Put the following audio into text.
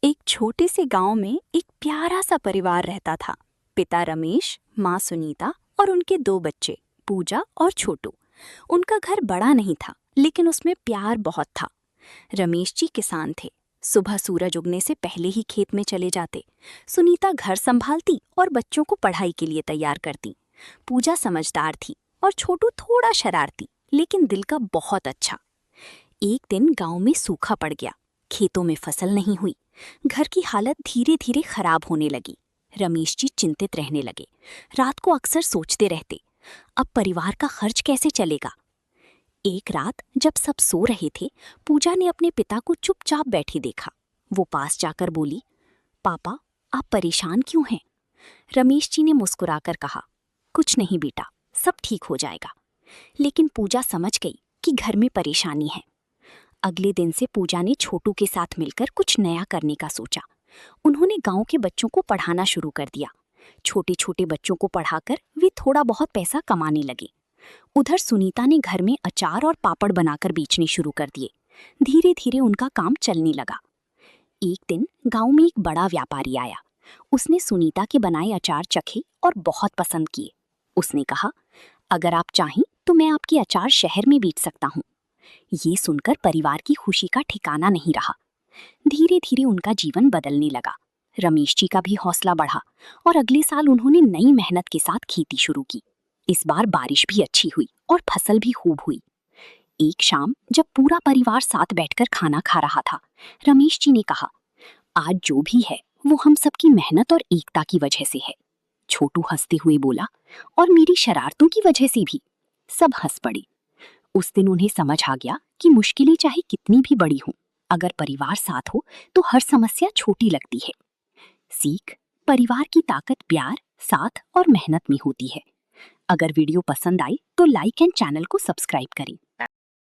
एक छोटे से गांव में एक प्यारा सा परिवार रहता था। पिता रमेश, माँ सुनीता और उनके दो बच्चे पूजा और छोटू। उनका घर बड़ा नहीं था, लेकिन उसमें प्यार बहुत था। रमेश जी किसान थे। सुबह सूरज उगने से पहले ही खेत में चले जाते। सुनीता घर संभालती और बच्चों को पढ़ाई के लिए तैयार करती। पूजा समझदार थी और छोटू थोड़ा शरारती, लेकिन दिल का बहुत अच्छा। एक दिन गांव में सूखा पड़ गया। खेतों में फसल नहीं हुई। घर की हालत धीरे धीरे खराब होने लगी। रमेश जी चिंतित रहने लगे। रात को अक्सर सोचते रहते, अब परिवार का खर्च कैसे चलेगा। एक रात जब सब सो रहे थे, पूजा ने अपने पिता को चुपचाप बैठे देखा। वो पास जाकर बोली, पापा, आप परेशान क्यों हैं? रमेश जी ने मुस्कुराकर कहा, कुछ नहीं बेटा, सब ठीक हो जाएगा। लेकिन पूजा समझ गई कि घर में परेशानी है। अगले दिन से पूजा ने छोटू के साथ मिलकर कुछ नया करने का सोचा। उन्होंने गांव के बच्चों को पढ़ाना शुरू कर दिया। छोटे छोटे बच्चों को पढ़ाकर वे थोड़ा बहुत पैसा कमाने लगे। उधर सुनीता ने घर में अचार और पापड़ बनाकर बेचने शुरू कर दिए। धीरे धीरे उनका काम चलने लगा। एक दिन गांव में एक बड़ा व्यापारी आया। उसने सुनीता के बनाए अचार चखे और बहुत पसंद किए। उसने कहा, अगर आप चाहें तो मैं आपके अचार शहर में बेच सकता हूँ। ये सुनकर परिवार की खुशी का ठिकाना नहीं रहा। धीरे धीरे उनका जीवन बदलने लगा। रमेश जी का भी हौसला बढ़ा और अगले साल उन्होंने नई मेहनत के साथ खेती शुरू की। इस बार बारिश भी अच्छी हुई और फसल भी खूब हुई। एक शाम जब पूरा परिवार साथ बैठकर खाना खा रहा था, रमेश जी ने कहा, आज जो भी है वो हम सबकी मेहनत और एकता की वजह से है। छोटू हंसते हुए बोला, और मेरी शरारतों की वजह से भी। सब हंस पड़े। उस दिन उन्हें समझ आ गया कि मुश्किलें चाहे कितनी भी बड़ी हों, अगर परिवार साथ हो तो हर समस्या छोटी लगती है। सीख, परिवार की ताकत प्यार, साथ और मेहनत में होती है। अगर वीडियो पसंद आई तो लाइक एंड चैनल को सब्सक्राइब करें।